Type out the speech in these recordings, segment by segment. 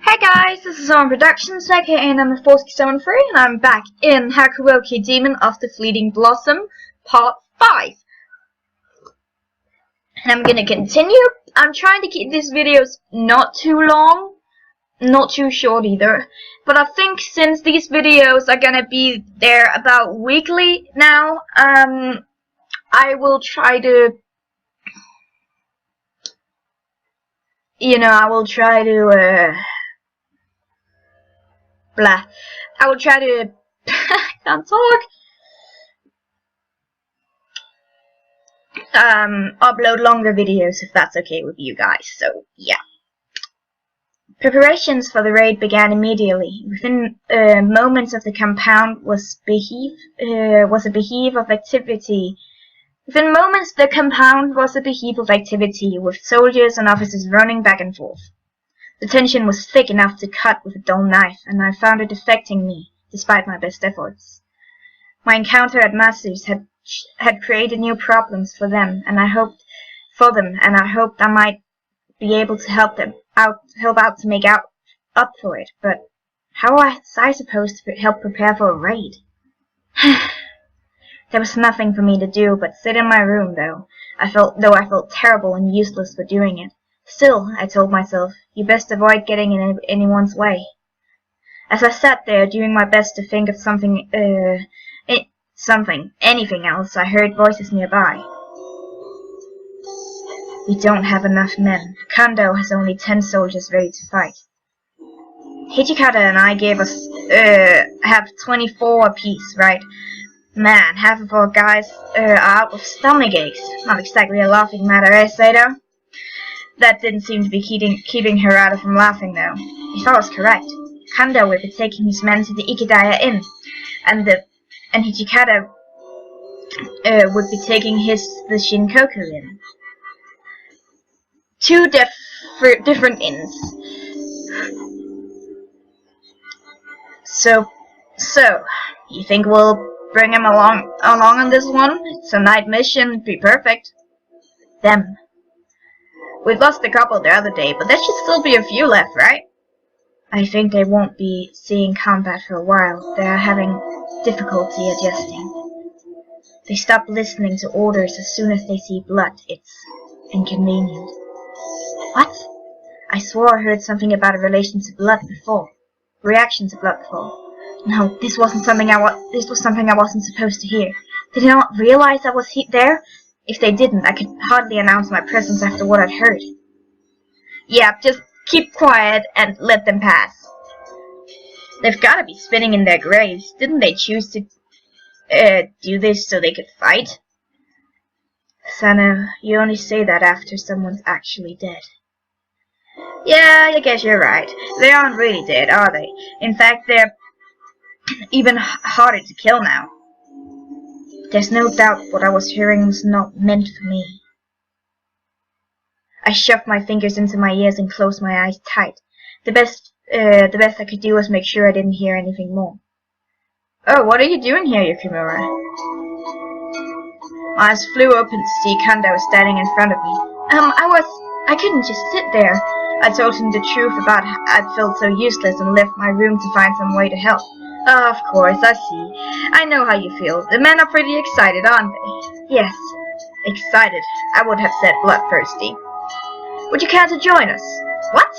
Hey guys, this is On Productions, aka number 473, and I'm back in Hakuouki Demon of the Fleeting Blossom, Part 5. And I'm gonna continue. I'm trying to keep these videos not too long, not too short either. But I think since these videos are gonna be there about weekly now, I will try to, I will try to, I will try to, can't talk. Upload longer videos if that's okay with you guys. So yeah. Preparations for the raid began immediately. Within moments of the compound was a beheave of activity. Within moments the compound was a beheave of activity, with soldiers and officers running back and forth. The tension was thick enough to cut with a dull knife, and I found it affecting me, despite my best efforts. My encounter at Masters had created new problems for them, and I hoped I might be able to help out to make up for it. But how was I supposed to help prepare for a raid? There was nothing for me to do but sit in my room, though I felt terrible and useless for doing it. Still, I told myself, you best avoid getting in anyone's way. As I sat there, doing my best to think of anything else, I heard voices nearby. We don't have enough men. Kondo has only 10 soldiers ready to fight. Hijikata and I have 24 apiece, right? Man, half of our guys are out with stomach aches. Not exactly a laughing matter, eh, Sato? That didn't seem to be keeping her out from laughing, though. If I was correct, Kondo would be taking his men to the Ikidaya Inn, and Hijikata would be taking the Shinkoku Inn. Two different inns. So, you think we'll bring him along on this one? It's a night mission, be perfect. Them. We've lost a couple the other day, but there should still be a few left, right? I think they won't be seeing combat for a while. They are having difficulty adjusting. They stop listening to orders as soon as they see blood. It's inconvenient. What? I swore I heard something about a relation to blood before. Reaction to blood before. No, this was something I wasn't supposed to hear. Did they not realize I was there? If they didn't, I could hardly announce my presence after what I'd heard. Yeah, just keep quiet and let them pass. They've gotta be spinning in their graves. Didn't they choose to do this so they could fight? Sano, you only say that after someone's actually dead. Yeah, I guess you're right. They aren't really dead, are they? In fact, they're even harder to kill now. There's no doubt what I was hearing was not meant for me. I shoved my fingers into my ears and closed my eyes tight. The best I could do was make sure I didn't hear anything more. Oh, what are you doing here, Yukimura? My eyes flew open to see Kondo standing in front of me. I couldn't just sit there. I told him the truth about how I'd felt so useless and left my room to find some way to help. Oh, of course, I see. I know how you feel. The men are pretty excited, aren't they? Yes, excited. I would have said bloodthirsty. Would you care to join us? What?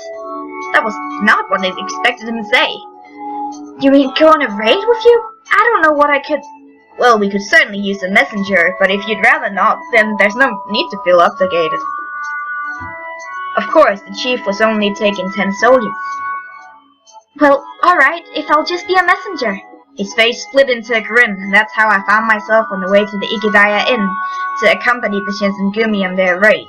That was not what I expected him to say. You mean go on a raid with you? I don't know what I could... Well, we could certainly use a messenger, but if you'd rather not, then there's no need to feel obligated. Of course, the chief was only taking 10 soldiers. Well, alright, if I'll just be a messenger. His face split into a grin, and that's how I found myself on the way to the Ikidaya Inn to accompany the Shinsengumi on their raid.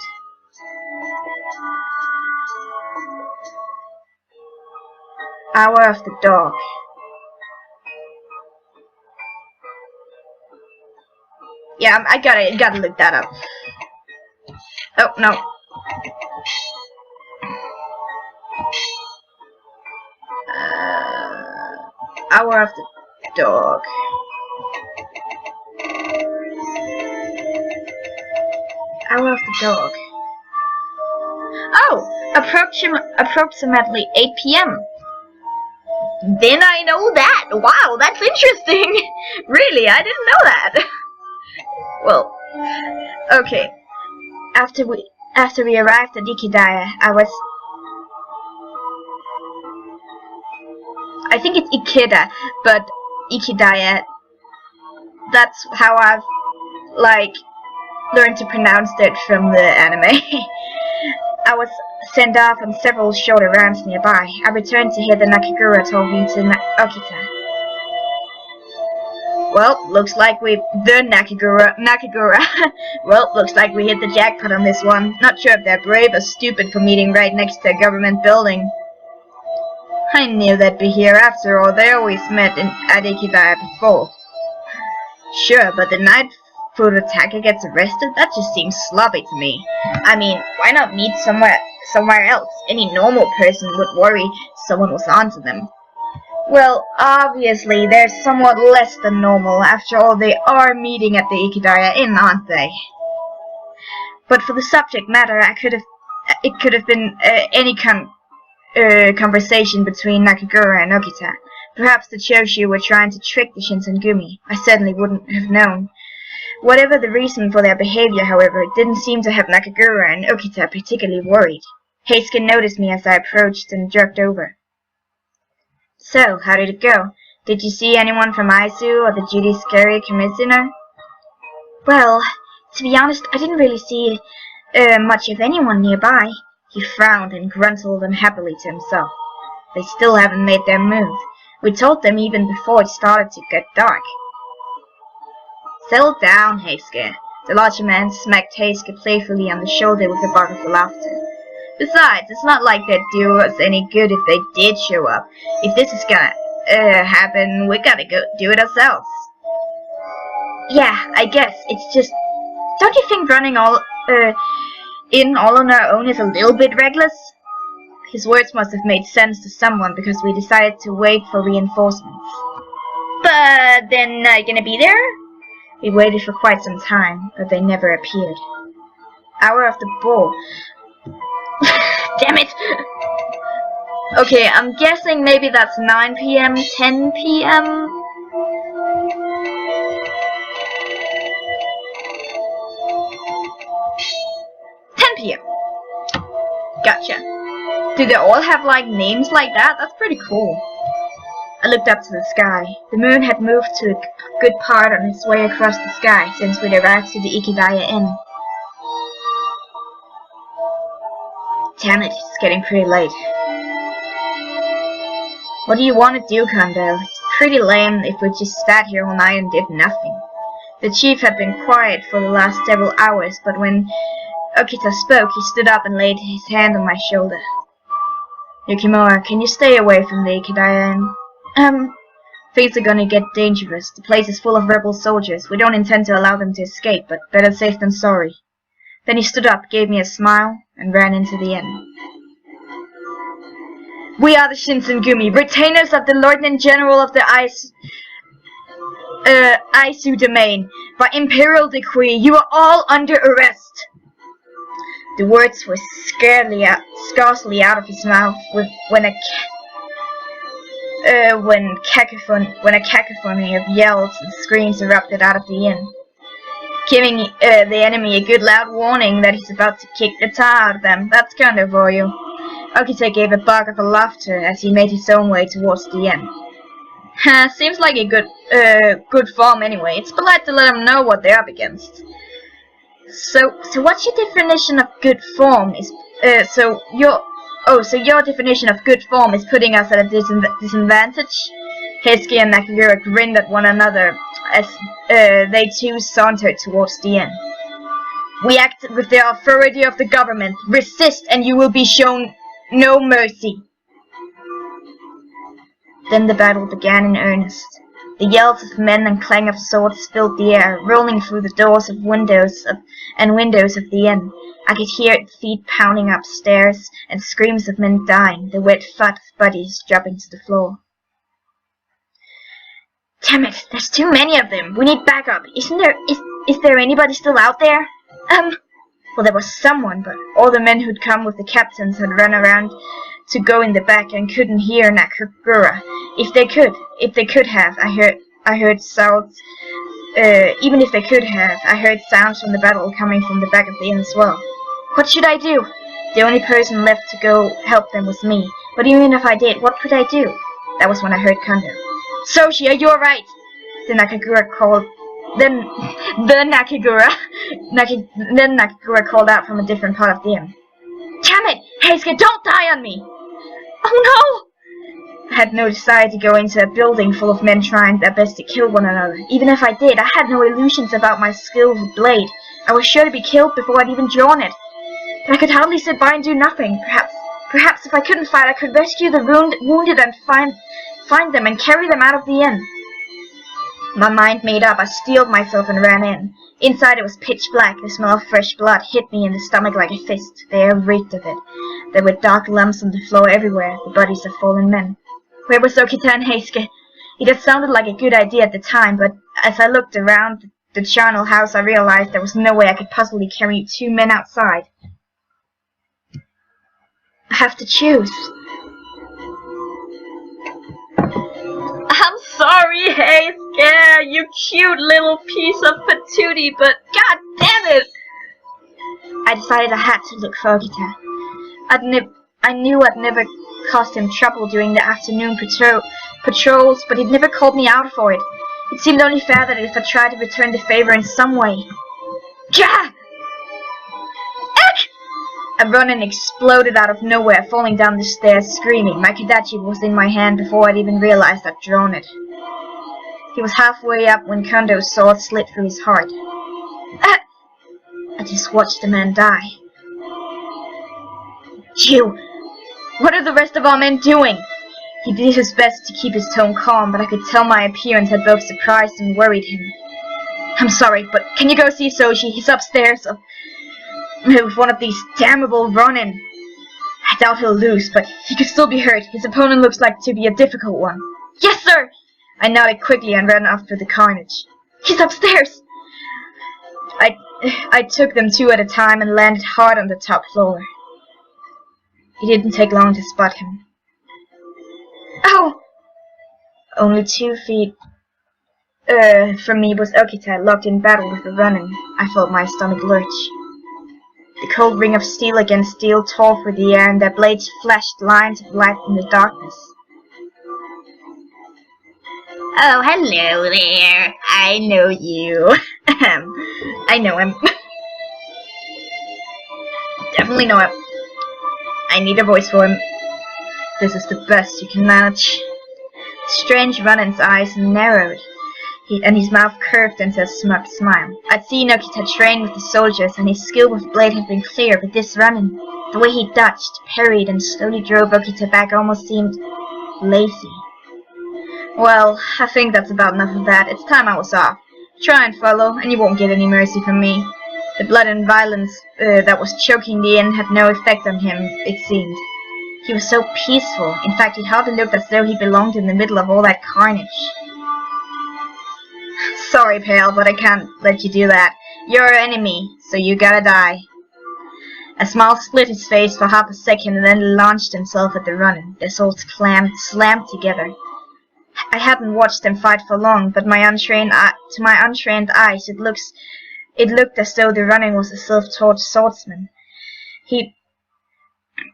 Hour of the Dog. Yeah, I gotta look that up. Oh, no. Hour of the Dog. Hour of the Dog. Oh, Approximately 8 p.m. Then I know that. Wow, that's interesting. Really, I didn't know that. Well, okay. After we arrived at Ikidaya, I think it's Ikeda, but Ikidaya. That's how I've learned to pronounce it from the anime. I was sent off on several shorter rounds nearby. I returned to hear the Nakagura told me to Okita. Well, looks like we Nakagura. Well, looks like we hit the jackpot on this one. Not sure if they're brave or stupid for meeting right next to a government building. I knew they'd be here after all. They always met at Ikidaya before. Sure, but the night Furutaka gets arrested? That just seems sloppy to me. I mean, why not meet somewhere else? Any normal person would worry someone was onto them. Well, obviously, they're somewhat less than normal. After all, they are meeting at the Ikidaya Inn, aren't they? But for the subject matter, it could have been any conversation between Nakagura and Okita. Perhaps the Choshu were trying to trick the Shinsengumi. I certainly wouldn't have known. Whatever the reason for their behavior, however, it didn't seem to have Nakagura and Okita particularly worried. Heisuke noticed me as I approached and jerked over. So, how did it go? Did you see anyone from Aizu or the Judy Scary Commissioner? Well, to be honest, I didn't really see much of anyone nearby. He frowned and grunted unhappily to himself. They still haven't made their move. We told them even before it started to get dark. Settle down, Heisuke. The larger man smacked Heisuke playfully on the shoulder with a bark of laughter. Besides, it's not like they'd do us any good if they did show up. If this is gonna happen, we gotta go do it ourselves. Yeah, I guess. It's just... Don't you think running all on our own is a little bit reckless? His words must have made sense to someone because we decided to wait for reinforcements. But they're not gonna be there? We waited for quite some time, but they never appeared. Hour of the ball. Damn it! Okay, I'm guessing maybe that's 9 p.m., 10 p.m. p.m. Gotcha. Do they all have names like that? That's pretty cool. I looked up to the sky. The moon had moved to a good part on its way across the sky since we'd arrived to the Ikidaya Inn. Damn it, it's getting pretty late. What do you want to do, Kondo? It's pretty lame if we just sat here all night and did nothing. The chief had been quiet for the last several hours, but when Okita spoke, he stood up and laid his hand on my shoulder. Yukimura, can you stay away from the Ikidaya Inn? Things are gonna get dangerous. The place is full of rebel soldiers. We don't intend to allow them to escape, but better safe than sorry. Then he stood up, gave me a smile, and ran into the inn. We are the Shinsengumi, retainers of the Lieutenant General of the Aizu domain. By imperial decree, you are all under arrest. The words were scarcely out of his mouth when a cacophony of yells and screams erupted out of the inn, giving the enemy a good loud warning that he's about to kick the tar out of them. That's kind of for you. Okita gave a bark of laughter as he made his own way towards the inn. Seems like a good form anyway. It's polite to let them know what they're up against. So what's your definition of good form? So your definition of good form is putting us at a disadvantage? Heisuke and Nakagura grinned at one another as they too sauntered towards the inn. We act with the authority of the government. Resist and you will be shown no mercy. Then the battle began in earnest. The yells of men and clang of swords filled the air, rolling through the doors of windows of the inn. I could hear feet pounding upstairs and screams of men dying, the wet thud of bodies dropping to the floor. Damn it, there's too many of them. We need backup. Is there anybody still out there? Well, there was someone, but all the men who'd come with the captains had run around to go in the back and couldn't hear Nakagura. If they could have, I heard sounds. Even if they could have, I heard sounds from the battle coming from the back of the inn as well. What should I do? The only person left to go help them was me. But even if I did, what could I do? That was when I heard Kondo. Soshi, you're right! The Nakagura called. Then Nakagura called out from a different part of the inn. Damn it! Heisuke, don't die on me! Oh no! I had no desire to go into a building full of men trying their best to kill one another. Even if I did, I had no illusions about my skill with the blade. I was sure to be killed before I'd even drawn it. But I could hardly sit by and do nothing. Perhaps if I couldn't fight, I could rescue the wounded and find them and carry them out of the inn. My mind made up, I steeled myself and ran in. Inside it was pitch black. The smell of fresh blood hit me in the stomach like a fist. The air reeked of it. There were dark lumps on the floor everywhere, the bodies of fallen men. Where was Okita and Heisuke? It had sounded like a good idea at the time, but as I looked around the charnel house, I realized there was no way I could possibly carry 2 men outside. I have to choose. I'm sorry, Heisuke, you cute little piece of patootie, but god damn it! I decided I had to look for Okita. I knew I'd never caused him trouble during the afternoon patrols, but he'd never called me out for it. It seemed only fair that if I tried to return the favor in some way. Gah! A Ronin exploded out of nowhere, falling down the stairs, screaming. My Kadachi was in my hand before I'd even realized I'd drawn it. He was halfway up when Kondo's sword slit through his heart. I just watched the man die. You! What are the rest of our men doing? He did his best to keep his tone calm, but I could tell my appearance had both surprised and worried him. I'm sorry, but can you go see Soshi? He's upstairs with one of these damnable Ronin. I doubt he'll lose, but he could still be hurt. His opponent looks like to be a difficult one. Yes, sir! I nodded quickly and ran after the carnage. He's upstairs! I took them 2 at a time and landed hard on the top floor. It didn't take long to spot him. Oh! Only 2 feet from me was Okita, locked in battle with the Ronin. I felt my stomach lurch. The cold ring of steel against steel tore through the air, and their blades flashed lines of light in the darkness. Oh, hello there. I know you. I know him. Definitely know him. I need a voice for him. This is the best you can manage. The strange Ronin's eyes narrowed, and his mouth curved into a smug smile. I'd seen Okita train with the soldiers, and his skill with blade had been clear, but this Ronin, the way he dodged, parried, and slowly drove Okita back almost seemed lazy. Well, I think that's about enough of that. It's time I was off. Try and follow, and you won't get any mercy from me. The blood and violence that was choking the inn had no effect on him, it seemed. He was so peaceful. In fact, he hardly looked as though he belonged in the middle of all that carnage. Sorry, pal, but I can't let you do that. You're our enemy, so you gotta die. A smile split his face for half a second and then launched himself at the Ronin. Their swords slammed together. I hadn't watched them fight for long, but to my untrained eyes, it looked as though the Ronin was a self-taught swordsman.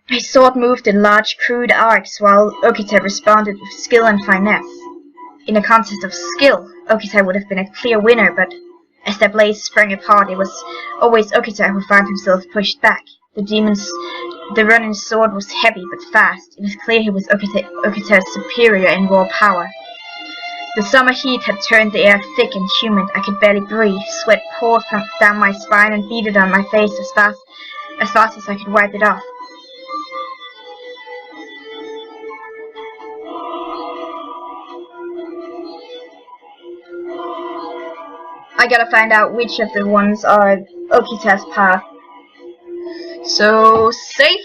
His sword moved in large, crude arcs, while Okita responded with skill and finesse. In a contest of skill, Okita would have been a clear winner, but as their blades sprang apart, it was always Okita who found himself pushed back. The Ronin's sword was heavy but fast. It was clear he was Okita's superior in raw power. The summer heat had turned the air thick and humid. I could barely breathe. Sweat poured down my spine and beaded on my face as fast as I could wipe it off. I gotta find out which of the ones are Okita's path. So, safe?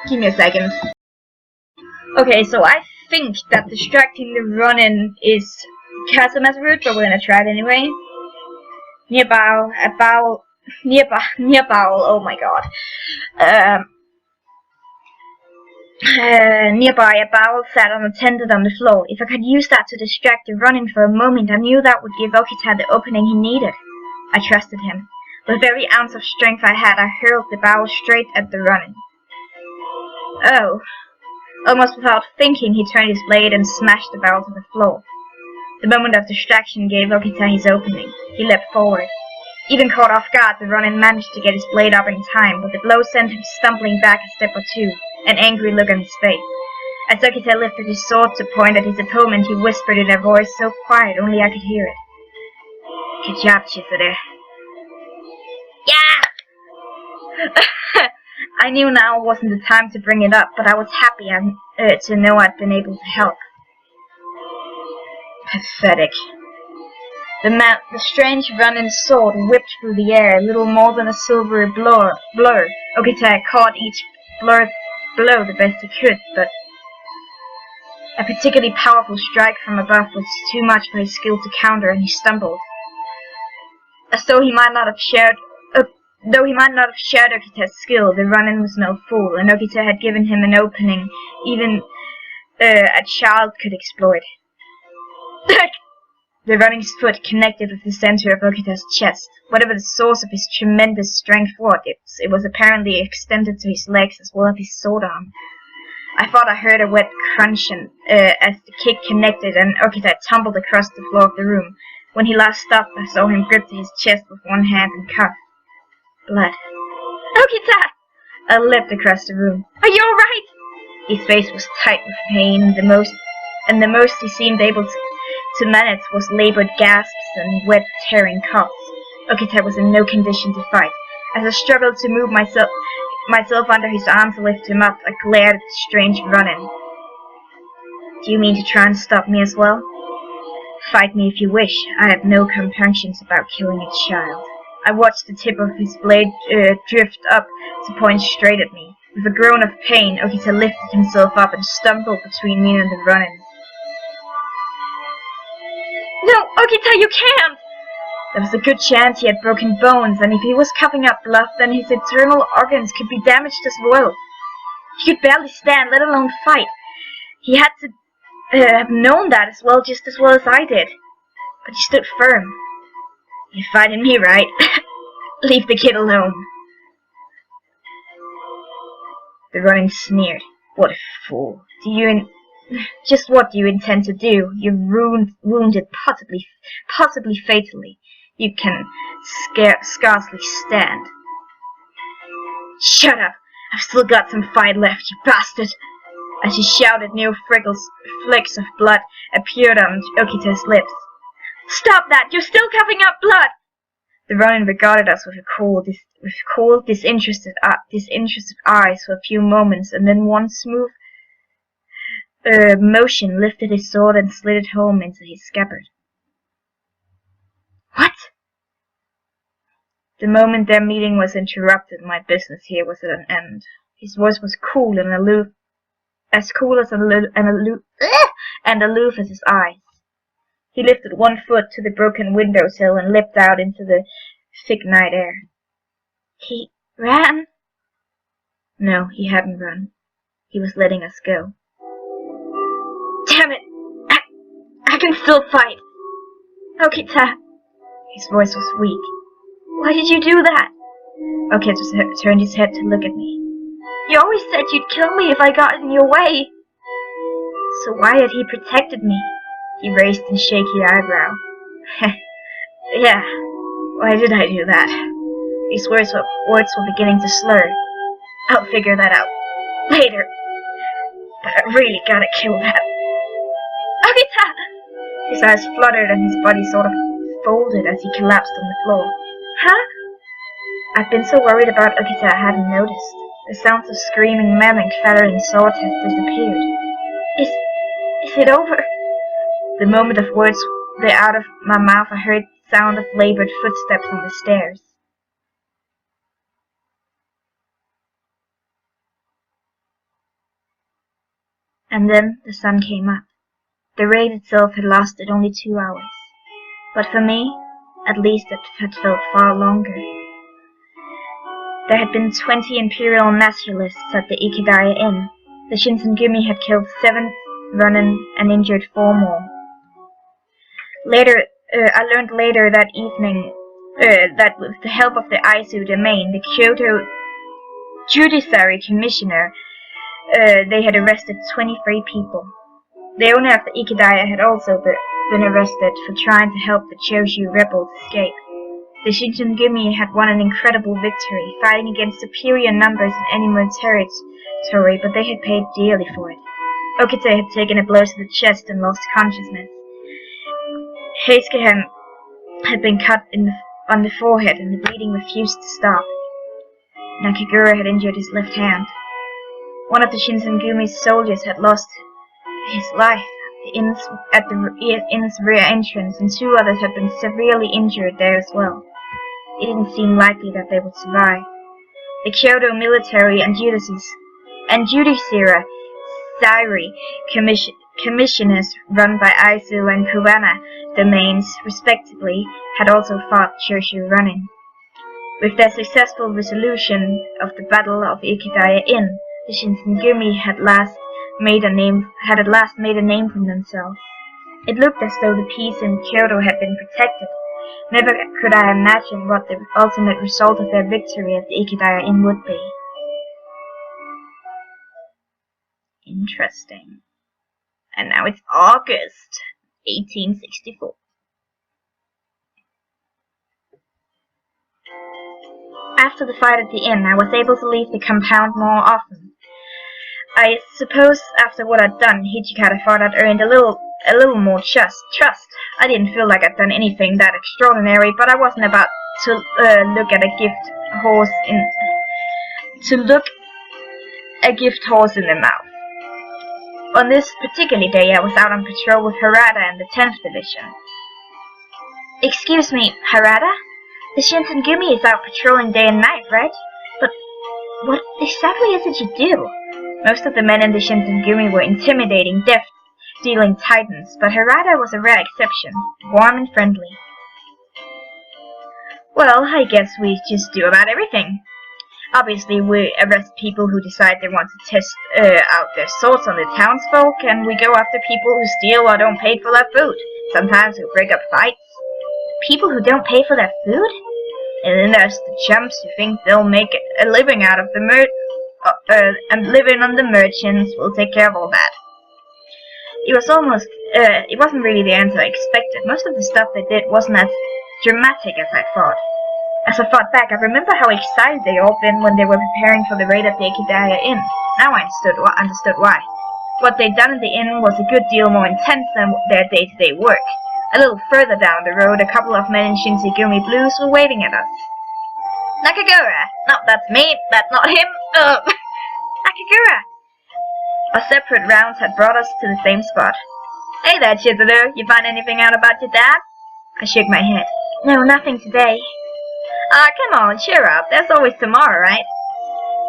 Give me a second. Okay, so I think that distracting the Ronin is Kasuma's route, but we're gonna try it anyway. Near bowel, oh my god. Nearby, a bowel sat unattended on the floor. If I could use that to distract the running for a moment, I knew that would give Okita the opening he needed. I trusted him. With every ounce of strength I had, I hurled the bowel straight at the running. Oh. Almost without thinking, he turned his blade and smashed the bowel to the floor. The moment of distraction gave Okita his opening. He leapt forward. Even caught off guard, the running managed to get his blade up in time, but the blow sent him stumbling back a step or two, an angry look on his face. As Okita lifted his sword to point at his opponent, he whispered in a voice so quiet only I could hear it. Good job, Chizuru. Yeah! I knew now wasn't the time to bring it up, but I was happy to know I'd been able to help. Pathetic. The strange running sword whipped through the air, little more than a silvery blur. Okita caught each blow the best he could, but a particularly powerful strike from above was too much for his skill to counter, and he stumbled. As though he might not have shared Okita's skill, the running was no fool, and Okita had given him an opening even a child could exploit. The running's foot connected with the center of Okita's chest. Whatever the source of his tremendous strength was, it was apparently extended to his legs as well as his sword arm. I thought I heard a wet crunch as the kick connected and Okita tumbled across the floor of the room. When he last stopped, I saw him grip to his chest with one hand and cough. Blood. Okita! I leapt across the room. Are you alright? His face was tight with pain, the most he seemed able to manage was labored gasps and wet, tearing coughs. Okita was in no condition to fight. As I struggled to move myself under his arm to lift him up, I glared at the strange running. Do you mean to try and stop me as well? Fight me if you wish. I have no compunctions about killing a child. I watched the tip of his blade drift up to point straight at me. With a groan of pain, Okita lifted himself up and stumbled between me and the running. No, Okita, you can't! There was a good chance he had broken bones, and if he was coughing up blood, then his internal organs could be damaged as well. He could barely stand, let alone fight. He had to have known that just as well as I did. But he stood firm. You're fighting me, right? Leave the kid alone. The running sneered. What a fool. Just what do you intend to do? You've wounded possibly fatally. You can scarcely stand. Shut up! I've still got some fight left, you bastard! As he shouted, new flecks of blood appeared on Okita's lips. Stop that! You're still coughing up blood! The Ronin regarded us with cold, disinterested eyes for a few moments, and then one smooth motion lifted his sword and slid it home into his scabbard. What? The moment their meeting was interrupted, my business here was at an end. His voice was cool and aloof, and aloof as his eyes. He lifted one foot to the broken windowsill and leapt out into the thick night air. He ran? No, he hadn't run. He was letting us go. Damn it! I can still fight! Okita! His voice was weak. Why did you do that? Okita turned his head to look at me. You always said you'd kill me if I got in your way. So why had he protected me? He raised a shaky eyebrow. Yeah, why did I do that? His words were beginning to slur. I'll figure that out later. But I really gotta kill that. Okita! His eyes fluttered and his body sort of folded as he collapsed on the floor. Huh? I've been so worried about Okita I hadn't noticed. The sounds of screaming men and clattering swords had disappeared. Is it over? The moment of words were out of my mouth, I heard the sound of labored footsteps on the stairs. And then the sun came up. The raid itself had lasted only 2 hours, but for me, at least, it had felt far longer. There had been 20 Imperial Naturalists at the Ikidaya Inn. The Shinsengumi had killed 7 Ronin and injured 4 more. I learned later that evening that with the help of the Aizu domain, the Kyoto Judiciary Commissioner, they had arrested 23 people. The owner of the Ikidaya had also been arrested for trying to help the Choshu rebels escape. The Shinsengumi had won an incredible victory, fighting against superior numbers in enemy territory, but they had paid dearly for it. Okite had taken a blow to the chest and lost consciousness. Heisuke had been cut on the forehead, and the bleeding refused to stop. Nakagura had injured his left hand. One of the Shinsengumi's soldiers had lost his life at the inn's rear entrance, and 2 others had been severely injured there as well. It didn't seem likely that they would survive. The Kyoto military and judiciary commissioners run by Aizu and Kuwana domains, respectively, had also fought Choshu Ronin. With their successful resolution of the Battle of Ikidaya Inn, the Shinsengumi had at last made a name for themselves. It looked as though the peace in Kyoto had been protected. Never could I imagine what the ultimate result of their victory at the Ikidaya Inn would be. Interesting. And now it's August 1864. After the fight at the inn, I was able to leave the compound more often. I suppose after what I'd done, Hijikata thought I'd earned a little more trust. I didn't feel like I'd done anything that extraordinary, but I wasn't about to look a gift horse in the mouth. On this particular day, I was out on patrol with Harada and the 10th Division. Excuse me, Harada? The Shinsengumi is out patrolling day and night, right? But what exactly is it you do? Most of the men in the Shinsengumi were intimidating, death-dealing titans, but Harada was a rare exception, warm and friendly. Well, I guess we just do about everything. Obviously, we arrest people who decide they want to test out their swords on the townsfolk, and we go after people who steal or don't pay for their food. Sometimes we break up fights. People who don't pay for their food? And then there's the chumps who think they'll make a living out of the and living on the merchants. We'll take care of all that. It wasn't really the answer I expected. Most of the stuff they did wasn't as dramatic as I thought. As I thought back, I remember how excited they all been when they were preparing for the raid at the Ikidaya Inn. Now I understood why. What they'd done at the inn was a good deal more intense than their day-to-day work. A little further down the road, a couple of men in Shinsengumi blues were waiting at us. Nakagura! No, that's me. That's not him. Nakagura! Our separate rounds had brought us to the same spot. Hey there, Chizuru. You find anything out about your dad? I shook my head. No, nothing today. Come on, cheer up. There's always tomorrow, right?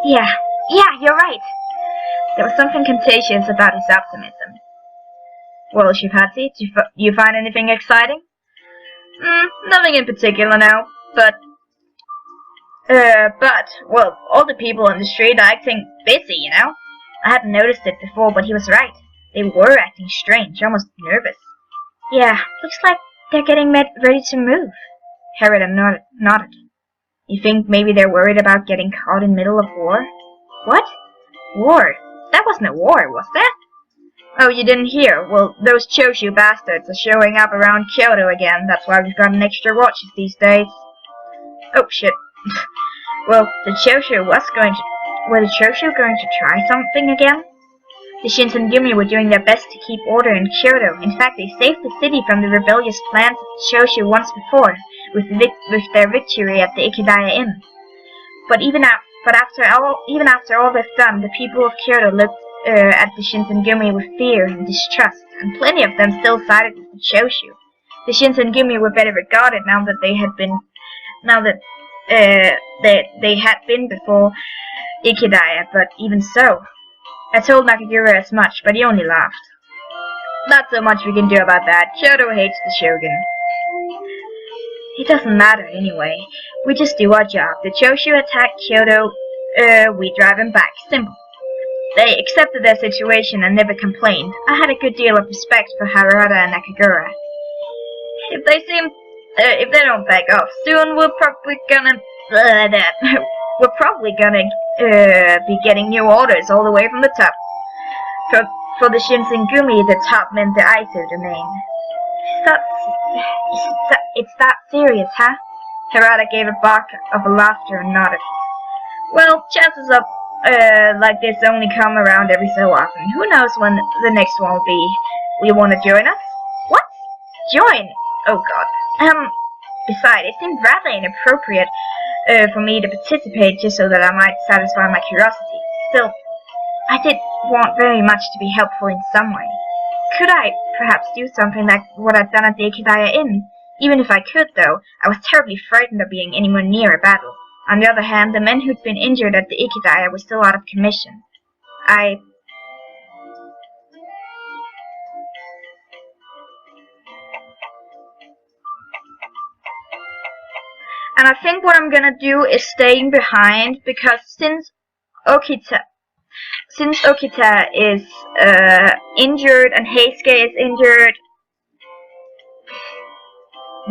Yeah, you're right. There was something contagious about his optimism. Well, Shifhatsu, did you find anything exciting? Nothing in particular now, but, well, all the people on the street are acting busy, you know? I hadn't noticed it before, but he was right. They were acting strange, almost nervous. Yeah, looks like they're getting ready to move. Harada nodded. You think maybe they're worried about getting caught in the middle of war? What? War? That wasn't a war, was that? Oh, you didn't hear? Well, those Choshu bastards are showing up around Kyoto again. That's why we've got an extra watches these days. Oh, shit. Well, were the Choshu going to try something again? The Shinsengumi were doing their best to keep order in Kyoto. In fact, they saved the city from the rebellious plans of the Choshu once before, with their victory at the Ikidaya Inn. But even after all they've done, the people of Kyoto looked at the Shinsengumi with fear and distrust, and plenty of them still sided with the Choshu. The Shinsengumi were better regarded now that they had been before Ikidaya, but even so. I told Nakagura as much, but he only laughed. Not so much we can do about that. Kyoto hates the Shogun. It doesn't matter anyway. We just do our job. The Choshu attacked Kyoto, we drive them back. Simple. They accepted their situation and never complained. I had a good deal of respect for Harada and Nakagura. If they don't back off soon, we're probably gonna be getting new orders all the way from the top. For the Shinsengumi, the top meant the Aizu domain. It's that serious, huh? Harada gave a bark of laughter and nodded. Well, chances of like this only come around every so often. Who knows when the next one will be? Will you want to join us? What? Join? Oh god. Besides, it seemed rather inappropriate for me to participate just so that I might satisfy my curiosity. Still, I did want very much to be helpful in some way. Could I perhaps do something like what I'd done at the Ikidaya Inn? Even if I could, though, I was terribly frightened of being anywhere near a battle. On the other hand, the men who'd been injured at the Ikidaya were still out of commission. And I think what I'm gonna do is staying behind, because since Okita is injured and Heisuke is injured,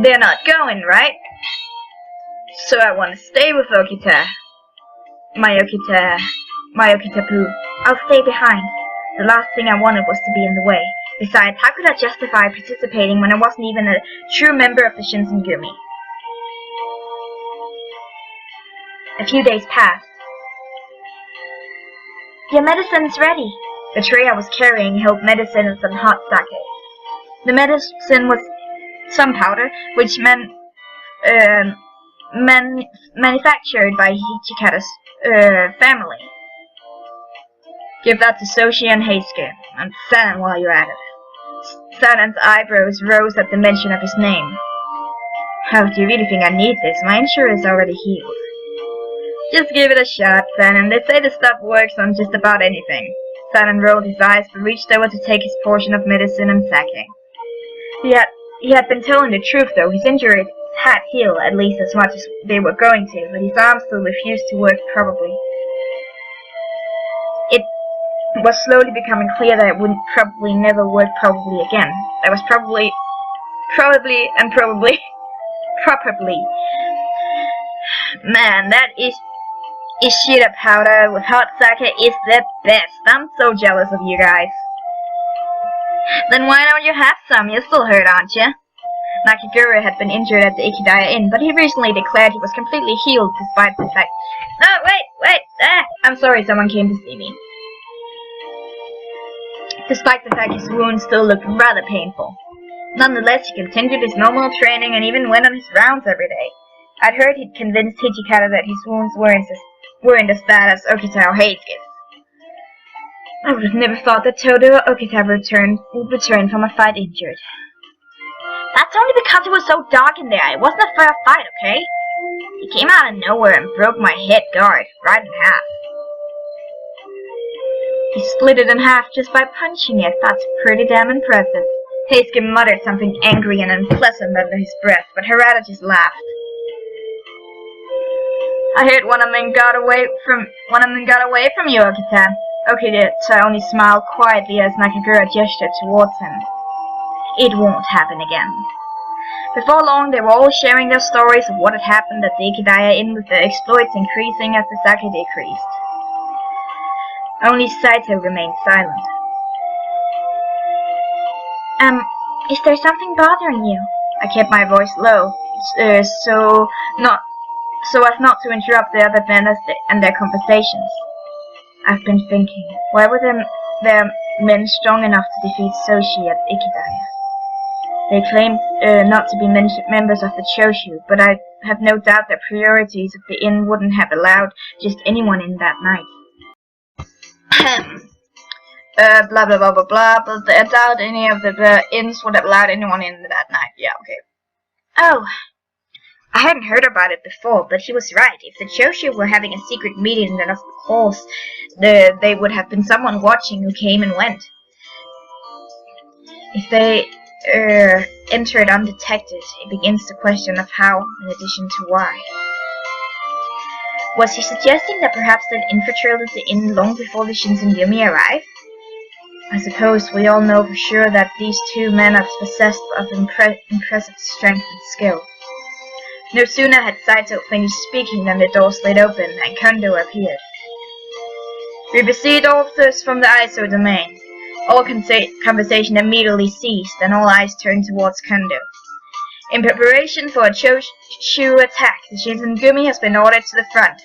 they're not going, right? So I want to stay with Okita. My Okita-poo. I'll stay behind. The last thing I wanted was to be in the way. Besides, how could I justify participating when I wasn't even a true member of the Shinsengumi? A few days passed. Your medicine's ready. The tray I was carrying held medicine and some hot sake. The medicine was some powder, which manufactured by Hichikata's family. Give that to Soshi and Heisuke, and Sanan while you're at it. Sanan's eyebrows rose at the mention of his name. Oh, do you really think I need this? My insurance already healed. Just give it a shot, Sanan. They say the stuff works on just about anything. Sanan rolled his eyes but reached over to take his portion of medicine and sake. He had been telling the truth, though. His injuries had healed at least as much as they were going to, but his arm still refused to work probably. It was slowly becoming clear that it wouldn't probably never work probably again. That was probably. Man, that Ishida powder with hot sake is the best. I'm so jealous of you guys. Then why don't you have some? You're still hurt, aren't you? Nakagura had been injured at the Ikidaya Inn, but he recently declared he was completely healed despite the fact... No, wait! I'm sorry, someone came to see me. Despite the fact his wounds still looked rather painful. Nonetheless, he continued his normal training and even went on his rounds every day. I'd heard he'd convinced Hichikata that his wounds weren't as bad as Okita or Heisuke's. I would have never thought that Todo or Okita would return from a fight injured. That's only because it was so dark in there. It wasn't a fair fight, okay? He came out of nowhere and broke my head guard right in half. He split it in half just by punching it. That's pretty damn impressive. Heisuke muttered something angry and unpleasant under his breath, but Harada just laughed. I heard one of them got away from you, Okita. Okita only smiled quietly as Nakagura gestured towards him. It won't happen again. Before long, they were all sharing their stories of what had happened at the Ikidaya Inn, with their exploits increasing as the sake decreased. Only Saito remained silent. Is there something bothering you? I kept my voice low, so as not to interrupt the other men and their conversations. I've been thinking, why were there men strong enough to defeat Soshi at Ikidaya? They claimed not to be members of the Choshu, but I have no doubt that priorities of the inn wouldn't have allowed just anyone in that night. Blah blah blah blah blah, but I doubt any of the inns would have allowed anyone in that night. Yeah, okay. Oh, I hadn't heard about it before, but he was right. If the Choshu were having a secret meeting, then of course there would have been someone watching who came and went. If they enter it undetected, it begins the question of how, in addition to why. Was he suggesting that perhaps they'd infiltrated the inn long before the Shinsengumi arrived? I suppose we all know for sure that these two men are possessed of impressive strength and skill. No sooner had Saito finished speaking than the door slid open and Kondo appeared. We received orders from the ISO domain. All conversation immediately ceased and all eyes turned towards Kondo. In preparation for a Choshu attack, the Shinsengumi has been ordered to the front.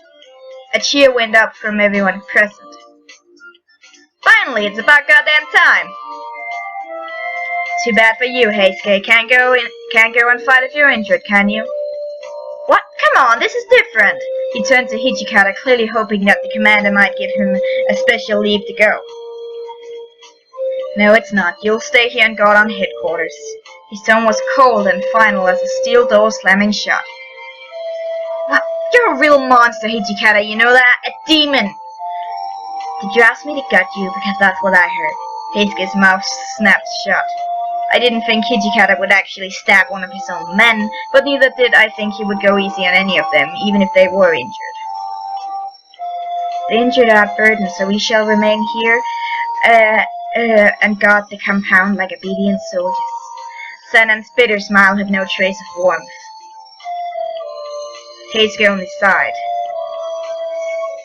A cheer went up from everyone present. Finally, it's about goddamn time! Too bad for you, Heisuke. Can't go and fight if you're injured, can you? What? Come on, this is different! He turned to Hijikata, clearly hoping that the commander might give him a special leave to go. No, it's not. You'll stay here and guard on headquarters. His tone was cold and final as a steel door slamming shut. What? You're a real monster, Hijikata, you know that? A demon! Did you ask me to gut you? Because that's what I heard. Heisuke's mouth snapped shut. I didn't think Hijikata would actually stab one of his own men, but neither did I think he would go easy on any of them, even if they were injured. The injured are burdened, so we shall remain here and guard the compound like obedient soldiers. Sanan's bitter smile had no trace of warmth. Heisuke only sighed.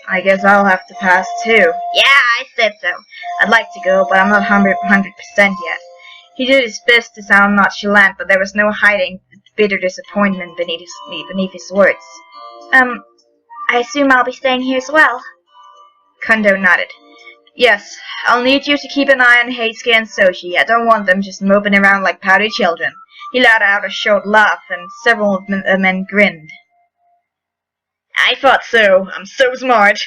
I guess I'll have to pass too. Yeah, I said so. I'd like to go, but I'm not 100% yet. He did his best to sound nonchalant, but there was no hiding the bitter disappointment beneath his words. I assume I'll be staying here as well? Kondo nodded. Yes, I'll need you to keep an eye on Heisuke and Soji. I don't want them just moping around like pouty children. He let out a short laugh, and several of the men grinned. I thought so. I'm so smart.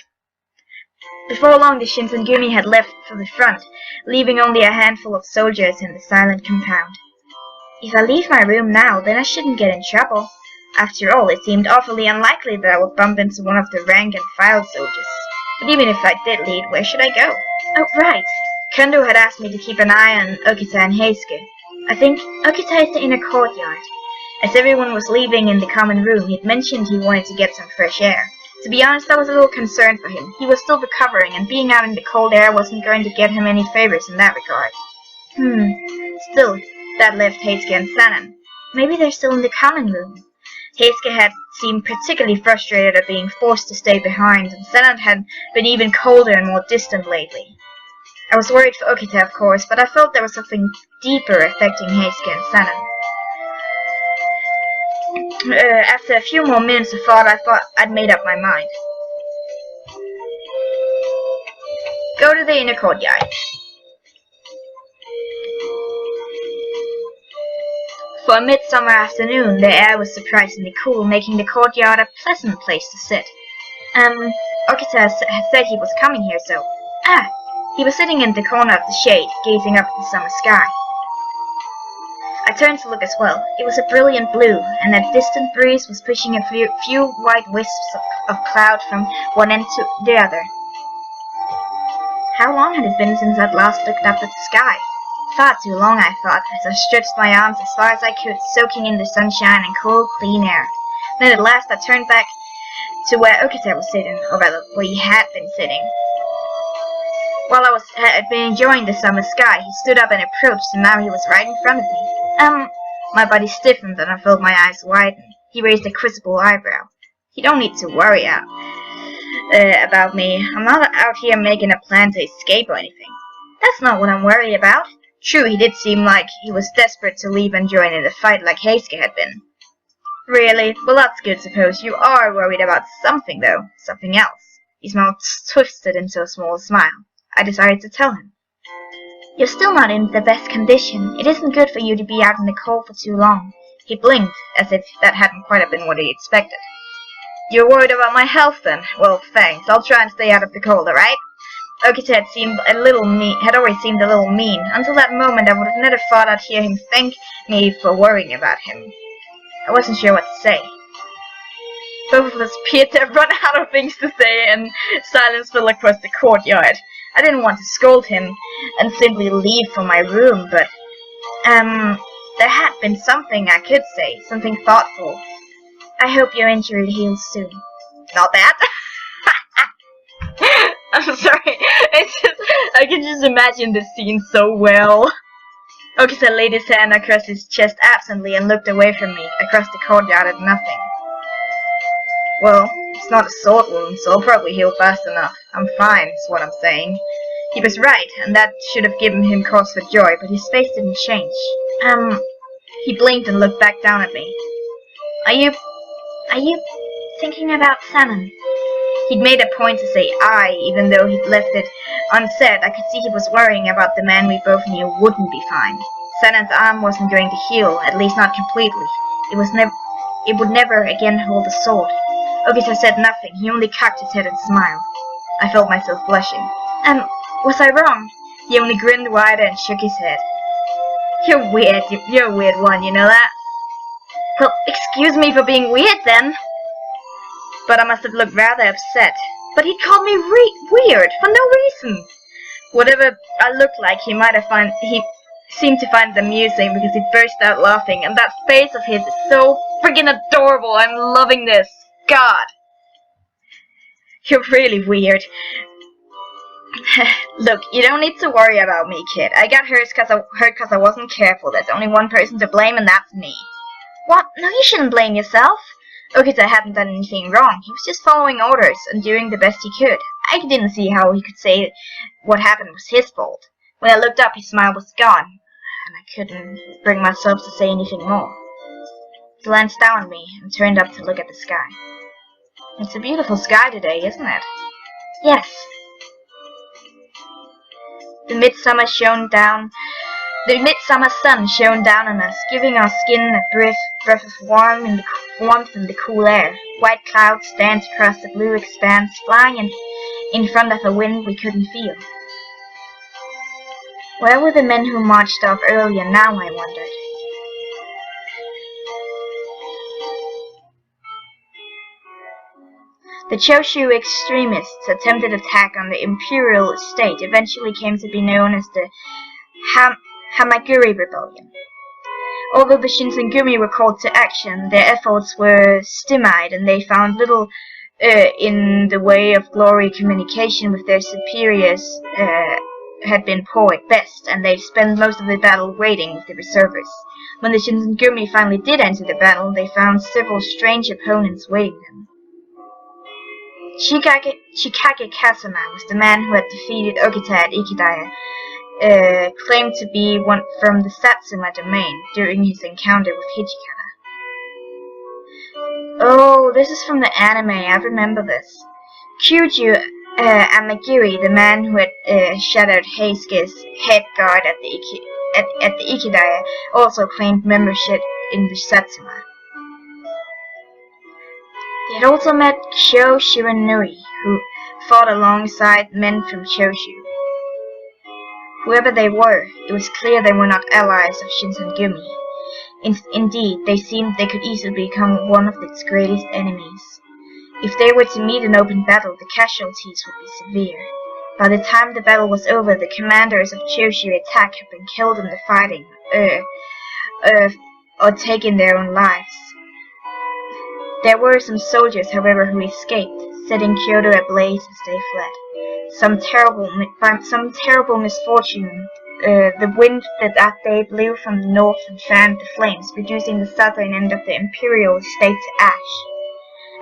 Before long, the Shinsengumi had left for the front, leaving only a handful of soldiers in the silent compound. If I leave my room now, then I shouldn't get in trouble. After all, it seemed awfully unlikely that I would bump into one of the rank-and-file soldiers. But even if I did leave, where should I go? Oh, right. Kondo had asked me to keep an eye on Okita and Heisuke. I think Okita is the inner courtyard. As everyone was leaving in the common room, he'd mentioned he wanted to get some fresh air. To be honest, I was a little concerned for him. He was still recovering, and being out in the cold air wasn't going to get him any favors in that regard. Still, that left Heisuke and Sanan. Maybe they're still in the common room. Heisuke had seemed particularly frustrated at being forced to stay behind, and Sanan had been even colder and more distant lately. I was worried for Okita, of course, but I felt there was something deeper affecting Heisuke and Sanan. After a few more minutes of thought, I'd made up my mind. Go to the inner courtyard. For a midsummer afternoon, the air was surprisingly cool, making the courtyard a pleasant place to sit. Okita had said he was coming here, so... He was sitting in the corner of the shade, gazing up at the summer sky. I turned to look as well. It was a brilliant blue, and a distant breeze was pushing a few white wisps of cloud from one end to the other. How long had it been since I'd last looked up at the sky? Far too long, I thought, as I stretched my arms as far as I could, soaking in the sunshine and cool, clean air. Then at last I turned back to where Okita was sitting, or rather, where he had been sitting. While I had been enjoying the summer sky, he stood up and approached, and now he was right in front of me. My body stiffened and I felt my eyes widen. He raised a quizzical eyebrow. You don't need to worry about me. I'm not out here making a plan to escape or anything. That's not what I'm worried about. True, he did seem like he was desperate to leave and join in the fight like Heisuke had been. Really? Well, that's good, suppose. You are worried about something, though. Something else. His mouth twisted into a small smile. I decided to tell him. You're still not in the best condition. It isn't good for you to be out in the cold for too long. He blinked, as if that hadn't quite been what he expected. You're worried about my health, then? Well, thanks. I'll try and stay out of the cold, alright? Okita had always seemed a little mean. Until that moment, I would have never thought I'd hear him thank me for worrying about him. I wasn't sure what to say. Both of us appeared to have run out of things to say, and silence fell across the courtyard. I didn't want to scold him and simply leave for my room, but There had been something I could say, something thoughtful. I hope your injury heals soon. Not that. I'm sorry. It's just, I can just imagine this scene so well. Okita laid his hand across his chest absently and looked away from me, across the courtyard at nothing. Well, it's not a sword wound, so I'll probably heal fast enough. I'm fine, is what I'm saying. He was right, and that should have given him cause for joy, but his face didn't change. He blinked and looked back down at me. Are you thinking about salmon? He'd made a point to say I, even though he'd left it unsaid. I could see he was worrying about the man we both knew wouldn't be fine. Sanon's arm wasn't going to heal, at least not completely. It would never again hold a sword. Okita said nothing. He only cocked his head and smiled. I felt myself blushing. Was I wrong? He only grinned wider and shook his head. You're weird. You're a weird one, you know that? Well, excuse me for being weird then. But I must have looked rather upset. But he called me weird for no reason. Whatever I looked like, he seemed to find it amusing because he burst out laughing, and that face of his is so friggin' adorable. I'm loving this. God. You're really weird. Look, you don't need to worry about me, kid. I got hurt because I wasn't careful. There's only one person to blame, and that's me. What? No, you shouldn't blame yourself. Okita hadn't done anything wrong. He was just following orders and doing the best he could. I didn't see how he could say what happened was his fault. When I looked up, his smile was gone, and I couldn't bring myself to say anything more. He glanced down at me and turned up to look at the sky. It's a beautiful sky today, isn't it? Yes. The midsummer sun shone down on us, giving our skin a breath of warmth in the cool air. White clouds danced across the blue expanse, flying in front of a wind we couldn't feel. Where were the men who marched off earlier now, I wondered. The Choshu extremists' attempted attack on the imperial estate eventually came to be known as the Hakuouki Rebellion. Although the Shinsengumi were called to action, their efforts were stymied, and they found little in the way of glory. Communication with their superiors had been poor at best, and they spent most of the battle waiting with the reservists. When the Shinsengumi finally did enter the battle, they found several strange opponents waiting them. Chikage Kasama was the man who had defeated Okita at Ikidaya, claimed to be one from the Satsuma domain during his encounter with Hijikata. Oh, this is from the anime, I remember this. Kyuju Amagiri, the man who had shattered Heisuke's head guard at the Ikidaya, also claimed membership in the Satsuma. They had also met Sho Shiranui, who fought alongside men from Choshu. Whoever they were, it was clear they were not allies of Shinsengumi. Indeed, they seemed they could easily become one of its greatest enemies. If they were to meet in open battle, the casualties would be severe. By the time the battle was over, the commanders of Choshu attack had been killed in the fighting, or taken their own lives. There were some soldiers, however, who escaped, setting Kyoto ablaze as they fled. Some terrible misfortune. The wind that day blew from the north and fanned the flames, reducing the southern end of the imperial estate to ash.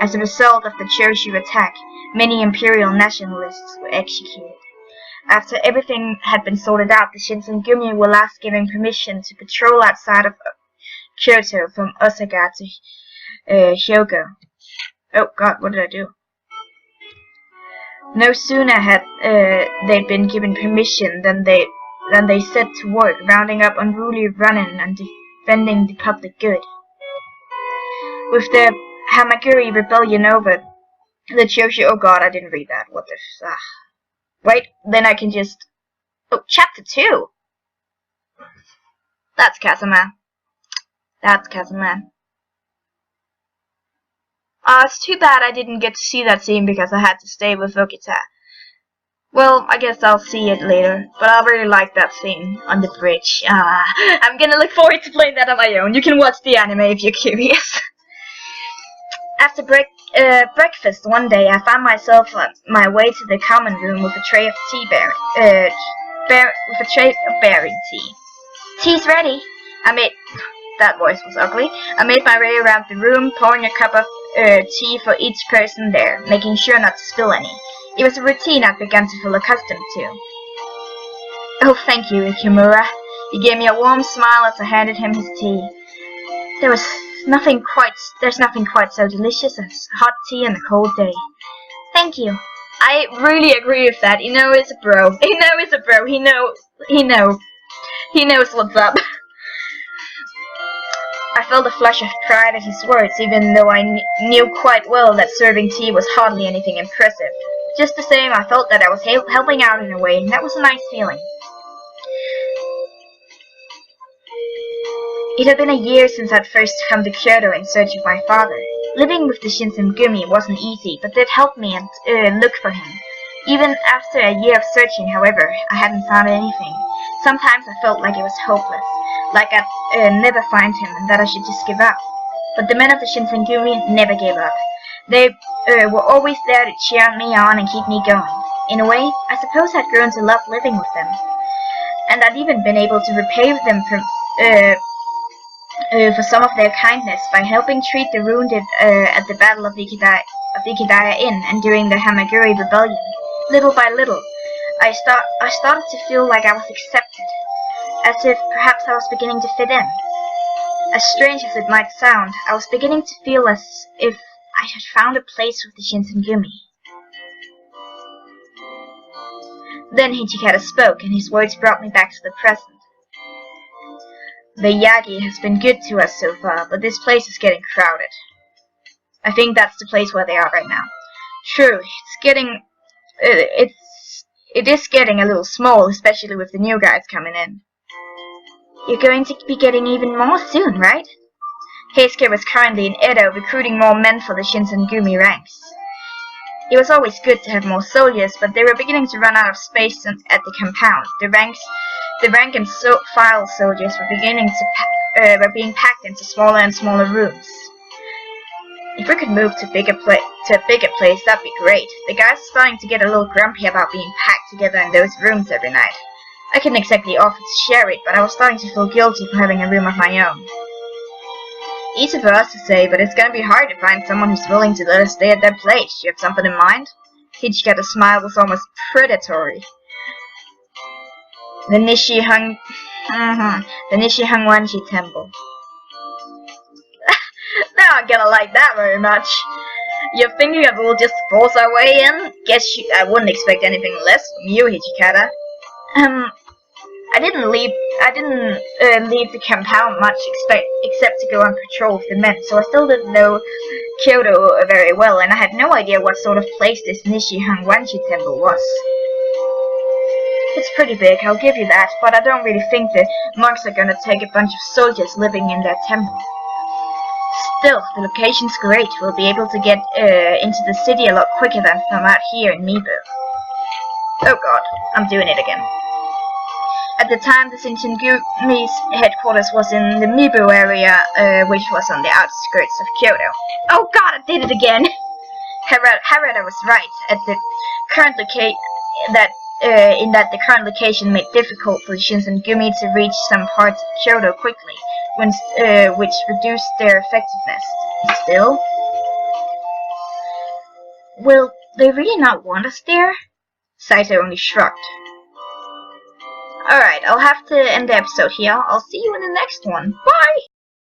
As a result of the Choshu attack, many imperial nationalists were executed. After everything had been sorted out, the Shinsengumi were last given permission to patrol outside of Kyoto from Osaka to Hyogo. Oh God, what did I do? No sooner had they been given permission than they set to work, rounding up unruly Ronin and defending the public good. With the Hamakuri rebellion over, the Choshu. Oh God, I didn't read that. What the? Wait, then I can just. Oh, chapter 2. That's Kasama. That's Kasama. It's too bad I didn't get to see that scene because I had to stay with Okita. Well, I guess I'll see it later, but I really like that scene on the bridge. I'm gonna look forward to playing that on my own. You can watch the anime if you're curious. After breakfast one day, I found myself on my way to the common room with a tray of berry tea. Tea's ready. I made that voice was ugly. I made my way around the room, pouring a cup of tea for each person there, making sure not to spill any. It was a routine I'd begun to feel accustomed to. Oh, thank you, Ikimura. He gave me a warm smile as I handed him his tea. There's nothing quite so delicious as hot tea on a cold day. Thank you. I really agree with that. Ino is a bro. Ino is a bro. He knows what's up. I felt a flush of pride at his words, even though I knew quite well that serving tea was hardly anything impressive. Just the same, I felt that I was helping out in a way, and that was a nice feeling. It had been a year since I'd first come to Kyoto in search of my father. Living with the Shinsengumi wasn't easy, but they'd helped me and look for him. Even after a year of searching, however, I hadn't found anything. Sometimes I felt like it was hopeless, like I'd never find him and that I should just give up. But the men of the Shinsengumi never gave up. They were always there to cheer me on and keep me going. In a way, I suppose I'd grown to love living with them. And I'd even been able to repay them for some of their kindness by helping treat the wounded at the Battle of Ikidaya Inn and during the Hamaguri Rebellion. Little by little, I started to feel like I was accepted, as if perhaps I was beginning to fit in. As strange as it might sound, I was beginning to feel as if I had found a place with the Shinsengumi. Then Hijikata spoke, and his words brought me back to the present. The Yagi has been good to us so far, but this place is getting crowded. I think that's the place where they are right now. True, it is getting a little small, especially with the new guys coming in. You're going to be getting even more soon, right? Heisuke was currently in Edo recruiting more men for the Shinsengumi ranks. It was always good to have more soldiers, but they were beginning to run out of space at the compound. The rank and file soldiers were being packed into smaller and smaller rooms. If we could move to a bigger place, that'd be great. The guys are starting to get a little grumpy about being packed together in those rooms every night. I couldn't exactly offer to share it, but I was starting to feel guilty for having a room of my own. Easy for us to say, but it's gonna be hard to find someone who's willing to let us stay at their place. You have something in mind? Hijikata's smile was almost predatory. The Nishihangwanji Temple. They're not gonna like that very much. You're thinking that we'll just force our way in? I wouldn't expect anything less from you, Hijikata. I didn't leave the compound much except to go on patrol with the men, so I still didn't know Kyoto very well, and I had no idea what sort of place this Nishihangwanji temple was. It's pretty big, I'll give you that, but I don't really think the monks are gonna take a bunch of soldiers living in their temple. Still, the location's great. We'll be able to get into the city a lot quicker than from out here in Mibu. Oh god, I'm doing it again. At the time, the Shinsengumi headquarters was in the Mibu area, which was on the outskirts of Kyoto. Oh god, I did it again! Harada was right. At the current the current location made it difficult for the Shinsengumi to reach some parts of Kyoto quickly, which reduced their effectiveness. Still, will they really not want us there? Saito only shrugged. Alright, I'll have to end the episode here. I'll see you in the next one. Bye!